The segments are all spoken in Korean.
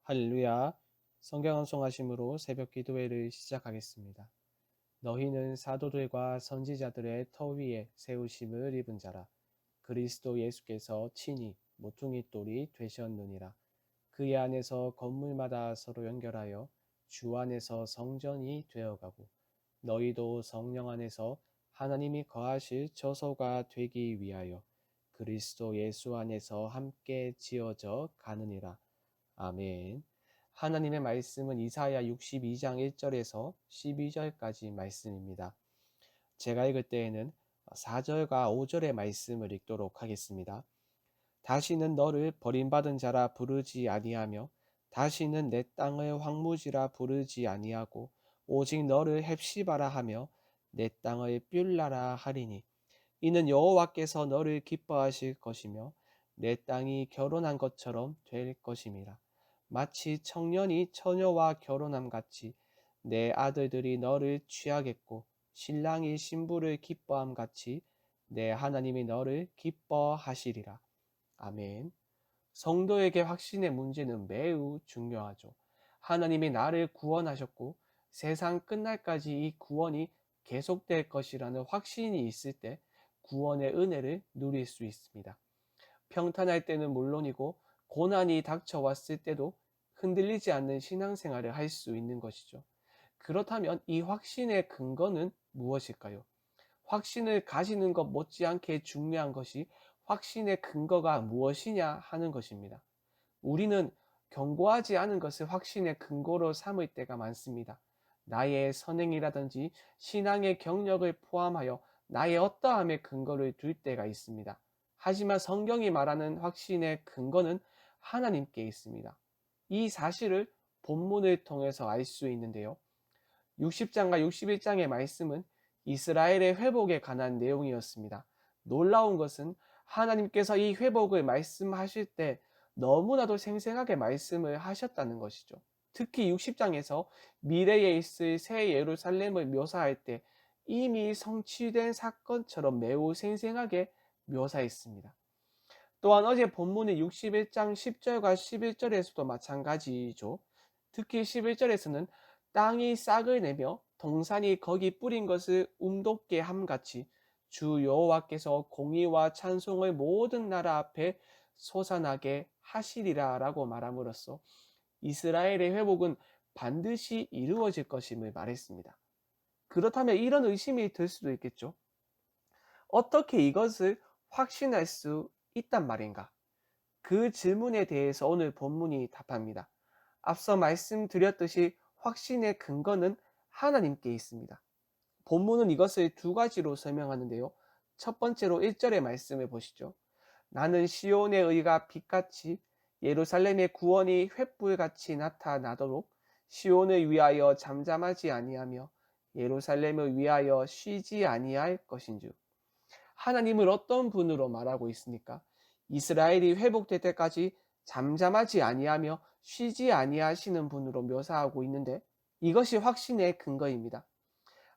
할렐루야. 성경 암송하심으로 새벽 기도회를 시작하겠습니다. 너희는 사도들과 선지자들의 터 위에 세우심을 입은 자라. 그리스도 예수께서 친히 모퉁이 돌이 되셨느니라. 그의 안에서 건물마다 서로 연결하여 주 안에서 성전이 되어가고 너희도 성령 안에서 하나님이 거하실 처소가 되기 위하여 그리스도 예수 안에서 함께 지어져 가느니라. 아멘. 하나님의 말씀은 이사야 62장 1절에서 12절까지 말씀입니다. 제가 읽을 때에는 4절과 5절의 말씀을 읽도록 하겠습니다. 다시는 너를 버림받은 자라 부르지 아니하며 다시는 내 땅을 황무지라 부르지 아니하고 오직 너를 헵시바라 하며 내 땅을 뷸라라 하리니 이는 여호와께서 너를 기뻐하실 것이며 내 땅이 결혼한 것처럼 될 것임이라. 마치 청년이 처녀와 결혼함 같이 내 아들들이 너를 취하겠고 신랑이 신부를 기뻐함 같이 내 하나님이 너를 기뻐하시리라. 아멘. 성도에게 확신의 문제는 매우 중요하죠. 하나님이 나를 구원하셨고 세상 끝날까지 이 구원이 계속될 것이라는 확신이 있을 때 구원의 은혜를 누릴 수 있습니다. 평탄할 때는 물론이고 고난이 닥쳐왔을 때도 흔들리지 않는 신앙생활을 할 수 있는 것이죠. 그렇다면 이 확신의 근거는 무엇일까요? 확신을 가지는 것 못지않게 중요한 것이 확신의 근거가 무엇이냐 하는 것입니다. 우리는 견고하지 않은 것을 확신의 근거로 삼을 때가 많습니다. 나의 선행이라든지 신앙의 경력을 포함하여 나의 어떠함의 근거를 둘 때가 있습니다. 하지만 성경이 말하는 확신의 근거는 하나님께 있습니다. 이 사실을 본문을 통해서 알 수 있는데요. 60장과 61장의 말씀은 이스라엘의 회복에 관한 내용이었습니다. 놀라운 것은 하나님께서 이 회복을 말씀하실 때 너무나도 생생하게 말씀을 하셨다는 것이죠. 특히 60장에서 미래에 있을 새 예루살렘을 묘사할 때 이미 성취된 사건처럼 매우 생생하게 묘사했습니다. 또한 어제 본문의 61장 10절과 11절에서도 마찬가지죠. 특히 11절에서는 땅이 싹을 내며 동산이 거기 뿌린 것을 움돋게 함같이 주 여호와께서 공의와 찬송을 모든 나라 앞에 솟아나게 하시리라 라고 말함으로써 이스라엘의 회복은 반드시 이루어질 것임을 말했습니다. 그렇다면 이런 의심이 들 수도 있겠죠. 어떻게 이것을 확신할 수 있단 말인가? 그 질문에 대해서 오늘 본문이 답합니다. 앞서 말씀드렸듯이 확신의 근거는 하나님께 있습니다. 본문은 이것을 두 가지로 설명하는데요. 첫 번째로 1절의 말씀을 보시죠. 나는 시온의 의가 빛같이 예루살렘의 구원이 횃불같이 나타나도록 시온을 위하여 잠잠하지 아니하며 예루살렘을 위하여 쉬지 아니할 것인즉. 하나님을 어떤 분으로 말하고 있습니까? 이스라엘이 회복될 때까지 잠잠하지 아니하며 쉬지 아니하시는 분으로 묘사하고 있는데 이것이 확신의 근거입니다.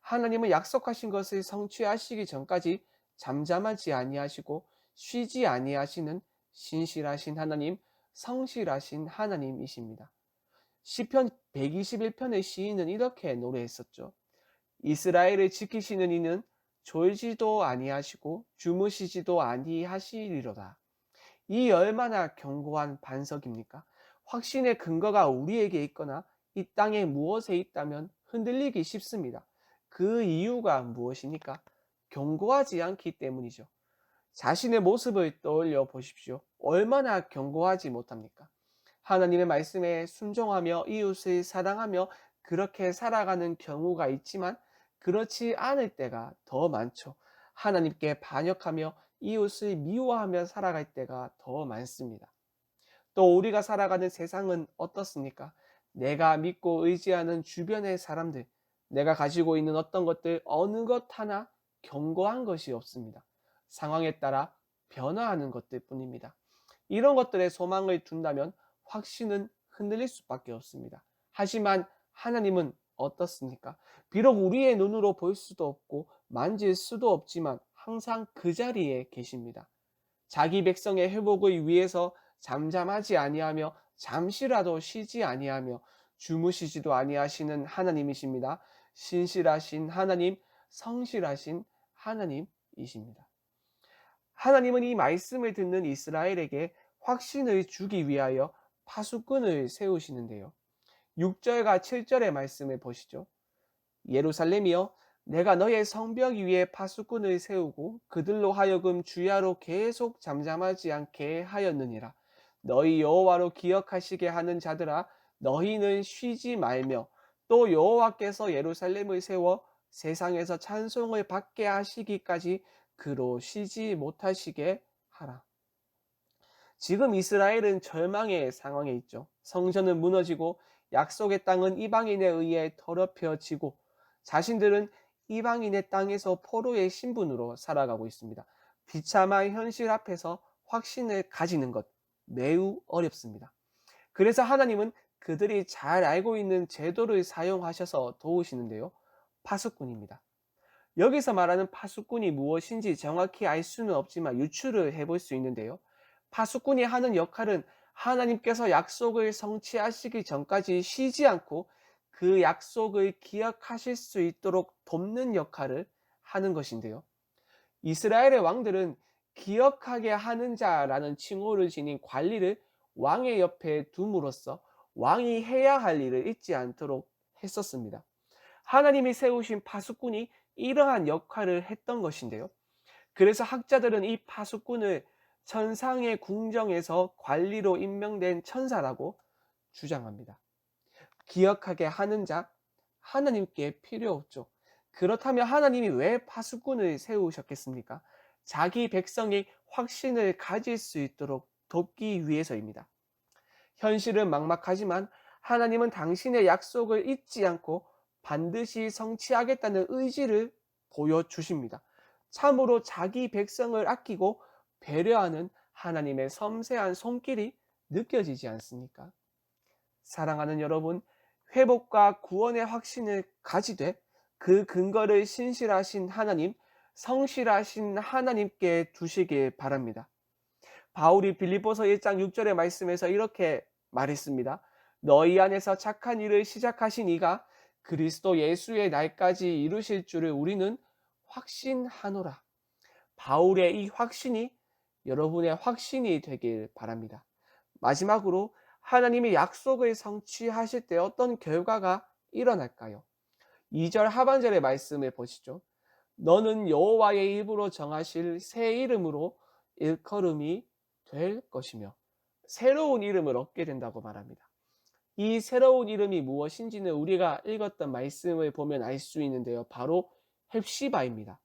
하나님은 약속하신 것을 성취하시기 전까지 잠잠하지 아니하시고 쉬지 아니하시는 신실하신 하나님, 성실하신 하나님이십니다. 시편 121편의 시인은 이렇게 노래했었죠. 이스라엘을 지키시는 이는 졸지도 아니하시고 주무시지도 아니하시리로다. 이 얼마나 견고한 반석입니까? 확신의 근거가 우리에게 있거나 이 땅에 무엇에 있다면 흔들리기 쉽습니다. 그 이유가 무엇입니까? 견고하지 않기 때문이죠. 자신의 모습을 떠올려 보십시오. 얼마나 견고하지 못합니까? 하나님의 말씀에 순종하며 이웃을 사랑하며 그렇게 살아가는 경우가 있지만 그렇지 않을 때가 더 많죠. 하나님께 반역하며 이웃을 미워하며 살아갈 때가 더 많습니다. 또 우리가 살아가는 세상은 어떻습니까? 내가 믿고 의지하는 주변의 사람들, 내가 가지고 있는 어떤 것들, 어느 것 하나 견고한 것이 없습니다. 상황에 따라 변화하는 것들 뿐입니다. 이런 것들에 소망을 둔다면 확신은 흔들릴 수밖에 없습니다. 하지만 하나님은 어떻습니까? 비록 우리의 눈으로 볼 수도 없고 만질 수도 없지만 항상 그 자리에 계십니다. 자기 백성의 회복을 위해서 잠잠하지 아니하며 잠시라도 쉬지 아니하며 주무시지도 아니하시는 하나님이십니다. 신실하신 하나님, 성실하신 하나님이십니다. 하나님은 이 말씀을 듣는 이스라엘에게 확신을 주기 위하여 파수꾼을 세우시는데요. 6절과 7절의 말씀을 보시죠. 예루살렘이여, 내가 너의 성벽 위에 파수꾼을 세우고 그들로 하여금 주야로 계속 잠잠하지 않게 하였느니라. 너희 여호와로 기억하시게 하는 자들아, 너희는 쉬지 말며 또 여호와께서 예루살렘을 세워 세상에서 찬송을 받게 하시기까지 그로 쉬지 못하시게 하라. 지금 이스라엘은 절망의 상황에 있죠. 성전은 무너지고 약속의 땅은 이방인에 의해 더럽혀지고 자신들은 이방인의 땅에서 포로의 신분으로 살아가고 있습니다. 비참한 현실 앞에서 확신을 가지는 것 매우 어렵습니다. 그래서 하나님은 그들이 잘 알고 있는 제도를 사용하셔서 도우시는데요. 파수꾼입니다. 여기서 말하는 파수꾼이 무엇인지 정확히 알 수는 없지만 유추를 해볼 수 있는데요. 파수꾼이 하는 역할은 하나님께서 약속을 성취하시기 전까지 쉬지 않고 그 약속을 기억하실 수 있도록 돕는 역할을 하는 것인데요. 이스라엘의 왕들은 기억하게 하는 자라는 칭호를 지닌 관리를 왕의 옆에 둠으로써 왕이 해야 할 일을 잊지 않도록 했었습니다. 하나님이 세우신 파수꾼이 이러한 역할을 했던 것인데요. 그래서 학자들은 이 파수꾼을 천상의 궁정에서 관리로 임명된 천사라고 주장합니다. 기억하게 하는 자, 하나님께 필요 없죠. 그렇다면 하나님이 왜 파수꾼을 세우셨겠습니까? 자기 백성이 확신을 가질 수 있도록 돕기 위해서입니다. 현실은 막막하지만 하나님은 당신의 약속을 잊지 않고 반드시 성취하겠다는 의지를 보여주십니다. 참으로 자기 백성을 아끼고 배려하는 하나님의 섬세한 손길이 느껴지지 않습니까? 사랑하는 여러분, 회복과 구원의 확신을 가지되 그 근거를 신실하신 하나님, 성실하신 하나님께 두시길 바랍니다. 바울이 빌립보서 1장 6절의 말씀에서 이렇게 말했습니다. 너희 안에서 착한 일을 시작하신 이가 그리스도 예수의 날까지 이루실 줄을 우리는 확신하노라. 바울의 이 확신이 여러분의 확신이 되길 바랍니다. 마지막으로 하나님이 약속을 성취하실 때 어떤 결과가 일어날까요? 2절 하반절의 말씀을 보시죠. 너는 여호와의 입으로 정하실 새 이름으로 일컬음이 될 것이며 새로운 이름을 얻게 된다고 말합니다. 이 새로운 이름이 무엇인지는 우리가 읽었던 말씀을 보면 알 수 있는데요. 바로 헵시바입니다.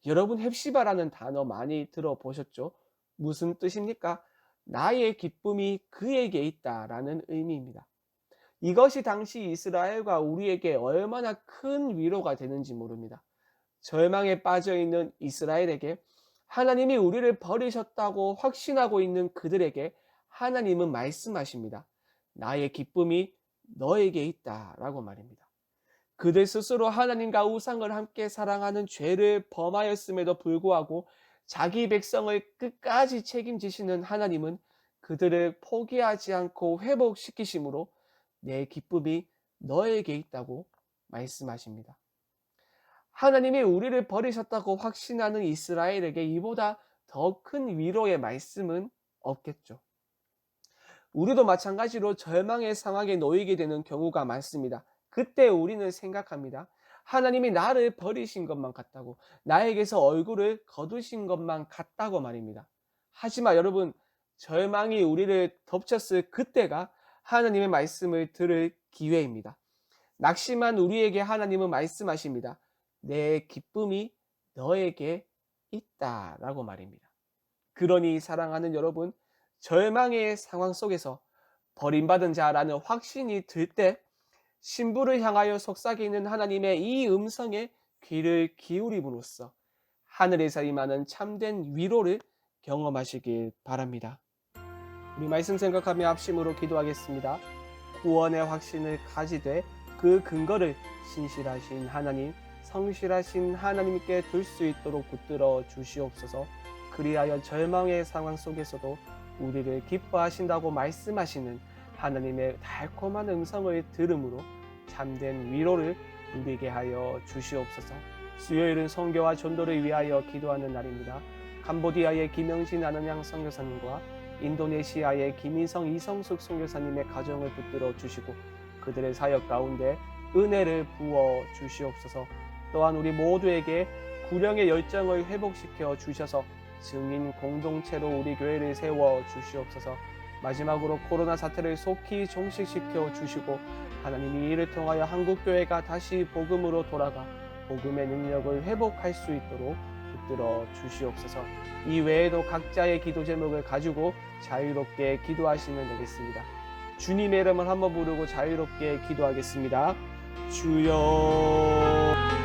여러분 헵시바라는 단어 많이 들어보셨죠? 무슨 뜻입니까? 나의 기쁨이 그에게 있다라는 의미입니다. 이것이 당시 이스라엘과 우리에게 얼마나 큰 위로가 되는지 모릅니다. 절망에 빠져 있는 이스라엘에게 하나님이 우리를 버리셨다고 확신하고 있는 그들에게 하나님은 말씀하십니다. 나의 기쁨이 너에게 있다라고 말입니다. 그들 스스로 하나님과 우상을 함께 사랑하는 죄를 범하였음에도 불구하고 자기 백성을 끝까지 책임지시는 하나님은 그들을 포기하지 않고 회복시키심으로 내 기쁨이 너에게 있다고 말씀하십니다. 하나님이 우리를 버리셨다고 확신하는 이스라엘에게 이보다 더 큰 위로의 말씀은 없겠죠. 우리도 마찬가지로 절망의 상황에 놓이게 되는 경우가 많습니다. 그때 우리는 생각합니다. 하나님이 나를 버리신 것만 같다고, 나에게서 얼굴을 거두신 것만 같다고 말입니다. 하지만 여러분, 절망이 우리를 덮쳤을 그때가 하나님의 말씀을 들을 기회입니다. 낙심한 우리에게 하나님은 말씀하십니다. 내 기쁨이 너에게 있다라고 말입니다. 그러니 사랑하는 여러분, 절망의 상황 속에서 버림받은 자라는 확신이 들 때 신부를 향하여 속삭이는 하나님의 이 음성에 귀를 기울임으로써 하늘에서 임하는 참된 위로를 경험하시길 바랍니다. 우리 말씀 생각하며 합심으로 기도하겠습니다. 구원의 확신을 가지되 그 근거를 신실하신 하나님, 성실하신 하나님께 둘 수 있도록 붙들어 주시옵소서. 그리하여 절망의 상황 속에서도 우리를 기뻐하신다고 말씀하시는 하나님의 달콤한 음성을 들음으로 참된 위로를 누리게 하여 주시옵소서. 수요일은 선교와 전도를 위하여 기도하는 날입니다. 캄보디아의 김영진 아는양 선교사님과 인도네시아의 김인성 이성숙 선교사님의 가정을 붙들어 주시고 그들의 사역 가운데 은혜를 부어 주시옵소서. 또한 우리 모두에게 구령의 열정을 회복시켜 주셔서 증인 공동체로 우리 교회를 세워 주시옵소서. 마지막으로 코로나 사태를 속히 종식시켜 주시고 하나님이 이를 통하여 한국교회가 다시 복음으로 돌아가 복음의 능력을 회복할 수 있도록 붙들어 주시옵소서. 이 외에도 각자의 기도 제목을 가지고 자유롭게 기도하시면 되겠습니다. 주님의 이름을 한번 부르고 자유롭게 기도하겠습니다. 주여